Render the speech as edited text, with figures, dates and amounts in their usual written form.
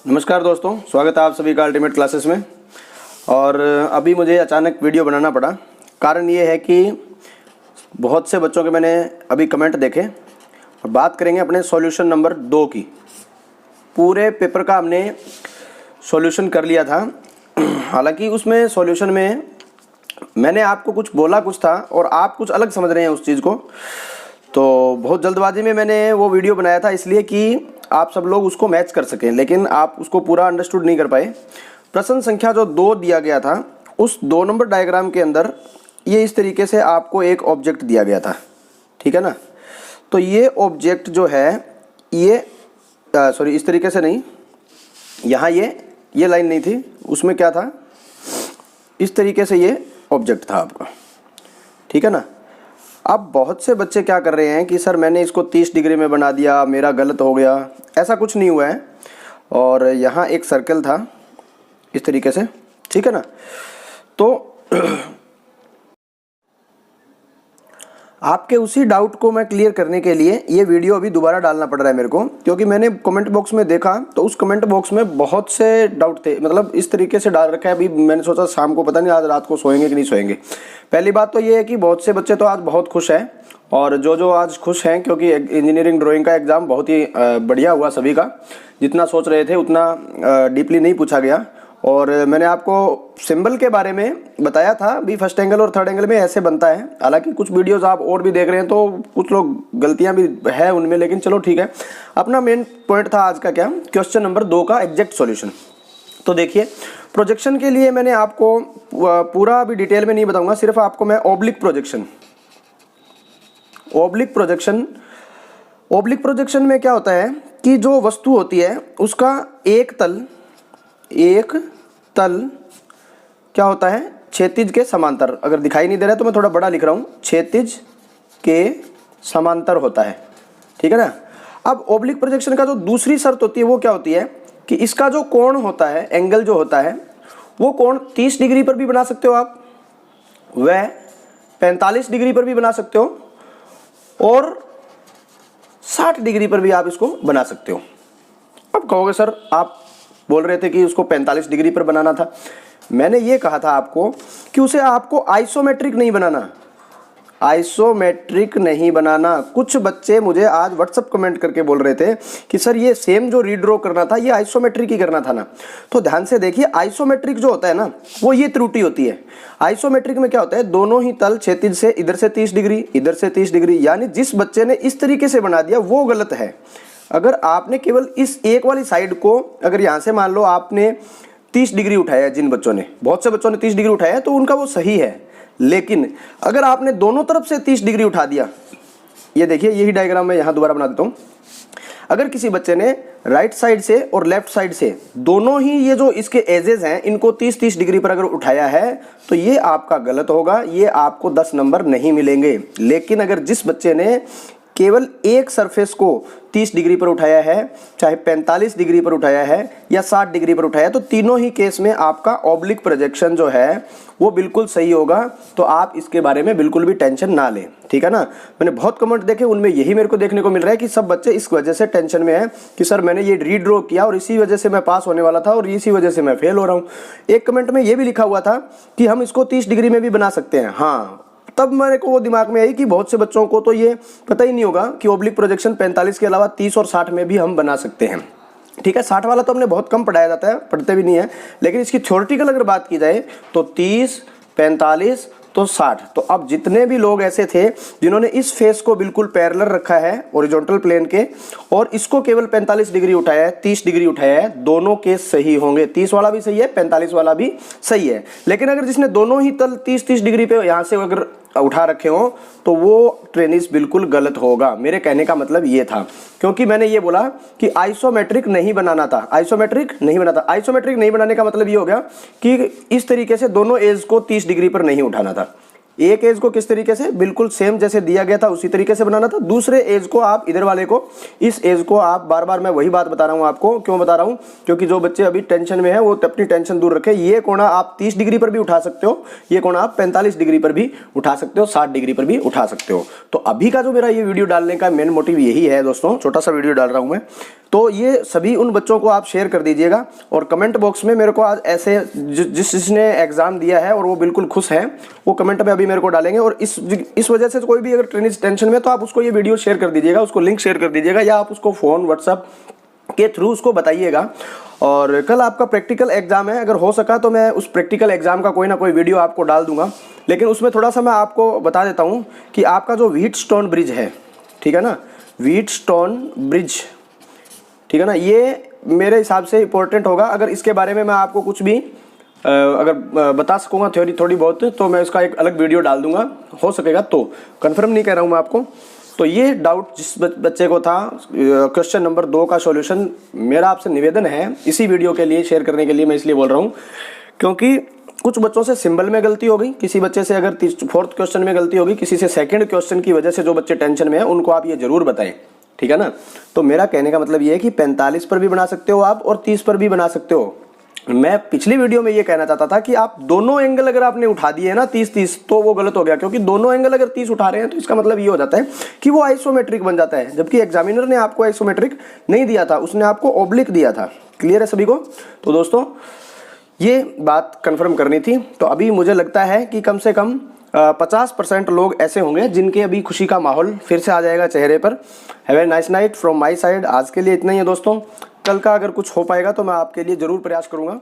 नमस्कार दोस्तों, स्वागत है आप सभी का अल्टीमेट क्लासेस में। और अभी मुझे अचानक वीडियो बनाना पड़ा। कारण ये है कि बहुत से बच्चों के मैंने अभी कमेंट देखे और बात करेंगे अपने सॉल्यूशन नंबर 2 की। पूरे पेपर का हमने सॉल्यूशन कर लिया था। हालांकि उसमें सॉल्यूशन में मैंने आपको कुछ बोला कुछ था और आप कुछ अलग समझ रहे हैं उस चीज़ को। तो बहुत जल्दबाजी में मैंने वो वीडियो बनाया था इसलिए कि आप सब लोग उसको मैच कर सकें, लेकिन आप उसको पूरा अंडरस्टूड नहीं कर पाए। प्रश्न संख्या जो 2 दिया गया था, उस 2 नंबर डायग्राम के अंदर ये इस तरीके से आपको एक ऑब्जेक्ट दिया गया था, ठीक है ना। तो ये ऑब्जेक्ट जो है ये इस तरीके से नहीं, यहाँ ये लाइन नहीं थी, उसमें क्या था, इस तरीके से ये ऑब्जेक्ट था आपका, ठीक है ना। अब बहुत से बच्चे क्या कर रहे हैं कि सर मैंने इसको 30 डिग्री में बना दिया, मेरा गलत हो गया। ऐसा कुछ नहीं हुआ है। और यहाँ एक सर्कल था इस तरीके से, ठीक है ना। तो आपके उसी डाउट को मैं क्लियर करने के लिए ये वीडियो अभी दोबारा डालना पड़ रहा है मेरे को, क्योंकि मैंने कमेंट बॉक्स में देखा तो उस कमेंट बॉक्स में बहुत से डाउट थे। मतलब इस तरीके से डाल रखा है। अभी मैंने सोचा शाम को, पता नहीं आज रात को सोएंगे कि नहीं सोएंगे। पहली बात तो ये है कि बहुत से बच्चे तो आज बहुत खुश हैं, और जो आज खुश हैं क्योंकि इंजीनियरिंग ड्राइंग का एग्ज़ाम बहुत ही बढ़िया हुआ सभी का। जितना सोच रहे थे उतना डीपली नहीं पूछा गया। और मैंने आपको सिंबल के बारे में बताया था भी, फर्स्ट एंगल और थर्ड एंगल में ऐसे बनता है। हालांकि कुछ वीडियोस आप और भी देख रहे हैं तो कुछ लोग गलतियां भी है उनमें, लेकिन चलो ठीक है। अपना मेन पॉइंट था आज का क्या, क्वेश्चन नंबर 2 का एग्जैक्ट सॉल्यूशन। तो देखिए, प्रोजेक्शन के लिए मैंने आपको पूरा अभी डिटेल में नहीं बताऊंगा, सिर्फ आपको मैं ऑब्लिक प्रोजेक्शन में क्या होता है कि जो वस्तु होती है उसका एक तल क्या होता है, क्षैतिज के समांतर। अगर दिखाई नहीं दे रहा है तो मैं थोड़ा बड़ा लिख रहा हूं, क्षैतिज के समांतर होता है, ठीक है ना। अब ऑब्लिक प्रोजेक्शन का जो दूसरी शर्त होती है वो क्या होती है कि इसका जो कोण होता है, एंगल जो होता है, वो कोण 30 डिग्री पर भी बना सकते हो आप, वह 45 डिग्री पर भी बना सकते हो, और 60 डिग्री पर भी आप इसको बना सकते हो। अब कहोगे सर आप बोल रहे थे कि उसको 45 डिग्री पर बनाना था। मैंने ये कहा था आपको कि उसे आपको आइसोमेट्रिक नहीं बनाना। कुछ बच्चे मुझे आज व्हाट्सएप कमेंट करके बोल रहे थे कि सर ये सेम जो रीड्रॉ करना था ये आइसोमेट्रिक ही करना था ना। तो ध्यान से देखिए, आइसोमेट्रिक जो होता है ना वो ये त्रुटि होती है। आइसोमेट्रिक में क्या होता है, दोनों ही तल क्षैतिज से इधर से 30 डिग्री, इधर से 30 डिग्री, यानी जिस बच्चे ने इस तरीके से बना दिया वो गलत है। अगर आपने केवल इस एक वाली साइड को, अगर यहाँ से मान लो आपने 30 डिग्री उठाया, जिन बच्चों ने, बहुत से बच्चों ने 30 डिग्री उठाया है तो उनका वो सही है। लेकिन अगर आपने दोनों तरफ से 30 डिग्री उठा दिया, ये देखिए यही डायग्राम मैं यहाँ दोबारा बना देता हूँ। अगर किसी बच्चे ने राइट साइड से और लेफ्ट साइड से दोनों ही ये जो इसके एजेस हैं इनको 30-30 डिग्री पर अगर उठाया है तो ये आपका गलत होगा, ये आपको 10 नंबर नहीं मिलेंगे। लेकिन अगर जिस बच्चे ने केवल एक सरफेस को 30 डिग्री पर उठाया है, चाहे 45 डिग्री पर उठाया है या 60 डिग्री पर उठाया है, तो तीनों ही केस में आपका ऑब्लिक प्रोजेक्शन जो है वो बिल्कुल सही होगा। तो आप इसके बारे में बिल्कुल भी टेंशन ना लें, ठीक है ना। मैंने बहुत कमेंट देखे, उनमें यही मेरे को देखने को मिल रहा है कि सब बच्चे इस वजह से टेंशन में है कि सर मैंने ये रीड्रॉ किया और इसी वजह से मैं पास होने वाला था और इसी वजह से मैं फेल हो रहा हूँ। एक कमेंट में ये भी लिखा हुआ था कि हम इसको 30 डिग्री में भी बना सकते हैं। हाँ, तब मेरे को वो दिमाग में आई कि बहुत से बच्चों को तो ये पता ही नहीं होगा कि ऑब्लिक प्रोजेक्शन 45 के अलावा 30 और 60 में भी हम बना सकते हैं, ठीक है। 60 वाला तो हमने बहुत कम पढ़ाया जाता है, पढ़ते भी नहीं है। लेकिन इसकी थ्योरेटिकल अगर बात की जाए तो 30, 45 तो 60। तो अब जितने भी लोग ऐसे थे जिन्होंने इस फेस को बिल्कुल पैरेलल रखा है हॉरिजॉन्टल प्लेन के, और इसको केवल 45 डिग्री उठाया है, 30 डिग्री उठाया है, दोनों केस सही होंगे। 30 वाला भी सही है, 45 वाला भी सही है। लेकिन अगर जिसने दोनों ही तल 30-30 डिग्री पे यहाँ से अगर उठा रखे हो तो वो ट्रेनिस बिल्कुल गलत होगा। मेरे कहने का मतलब ये था, क्योंकि मैंने ये बोला कि आइसोमेट्रिक नहीं बनाना था। आइसोमेट्रिक नहीं बनाने का मतलब ये हो गया कि इस तरीके से दोनों एज को 30 डिग्री पर नहीं उठाना था। एक एज को किस तरीके से बिल्कुल सेम जैसे दिया गया था उसी तरीके से बनाना था, दूसरे एज को आप इधर वाले को, इस एज को आप बार बार मैं वही बात बता रहा हूँ आपको, क्यों बता रहा हूँ, क्योंकि जो बच्चे अभी टेंशन में है वो अपनी टेंशन दूर रखे। ये कोना आप 30 डिग्री पर भी उठा सकते हो, ये कोना आप 45 डिग्री पर भी उठा सकते हो, 60 डिग्री पर भी उठा सकते हो। तो अभी का जो मेरा ये वीडियो डालने का मेन मोटिव यही है दोस्तों, छोटा सा वीडियो डाल रहा हूँ मैं। तो ये सभी उन बच्चों को आप शेयर कर दीजिएगा और कमेंट बॉक्स में मेरे को आज ऐसे जिसने एग्जाम दिया है और वो बिल्कुल खुश है, वो कमेंट में अभी मेरे को डालेंगे। और इस वजह से कोई भी अगर टेंशन में, तो आप उसको ये वीडियो शेयर कर दीजिएगा, उसको लिंक शेयर कर दीजिएगा, या आप उसको फ़ोन व्हाट्सअप के थ्रू उसको बताइएगा। और कल आपका प्रैक्टिकल एग्जाम है, अगर हो सका तो मैं उस प्रैक्टिकल एग्जाम का कोई ना कोई वीडियो आपको डाल दूंगा, लेकिन उसमें थोड़ा सा मैं आपको बता देता हूँ कि आपका जो व्हीटस्टोन ब्रिज है, ठीक है ना, व्हीटस्टोन ब्रिज, ठीक है ना, ये मेरे हिसाब से इंपॉर्टेंट होगा। अगर इसके बारे में मैं आपको कुछ भी अगर बता सकूंगा थ्योरी थोड़ी बहुत, तो मैं इसका एक अलग वीडियो डाल दूंगा, हो सकेगा तो, कंफर्म नहीं कह रहा हूँ मैं आपको। तो ये डाउट जिस बच्चे को था, क्वेश्चन नंबर 2 का सॉल्यूशन मेरा आपसे निवेदन है इसी वीडियो के लिए शेयर करने के लिए मैं इसलिए बोल रहा हूँ, क्योंकि कुछ बच्चों से सिंबल में गलती हो गई, किसी बच्चे से अगर 4th क्वेश्चन में गलती होगी, किसी से 2nd क्वेश्चन की वजह से जो बच्चे टेंशन में है उनको आप ये जरूर बताएं, ठीक है ना। तो मेरा कहने का मतलब ये है कि 45 पर भी बना सकते हो आप और 30 पर भी बना सकते हो। मैं पिछली वीडियो में ये कहना चाहता था कि आप दोनों एंगल अगर आपने उठा दिए ना 30-30, तो वो गलत हो गया, क्योंकि दोनों एंगल अगर 30 उठा रहे हैं तो इसका मतलब ये हो जाता है कि वो आइसोमेट्रिक बन जाता है, जबकि एग्जामिनर ने आपको आइसोमेट्रिक नहीं दिया था, उसने आपको ऑब्लिक दिया था। क्लियर है सभी को? तो दोस्तों ये बात कंफर्म करनी थी। तो अभी मुझे लगता है कि कम से कम 50% लोग ऐसे होंगे जिनके अभी खुशी का माहौल फिर से आ जाएगा चेहरे पर। Have a nice night from my side. आज के लिए इतना ही है दोस्तों, कल का अगर कुछ हो पाएगा तो मैं आपके लिए ज़रूर प्रयास करूँगा।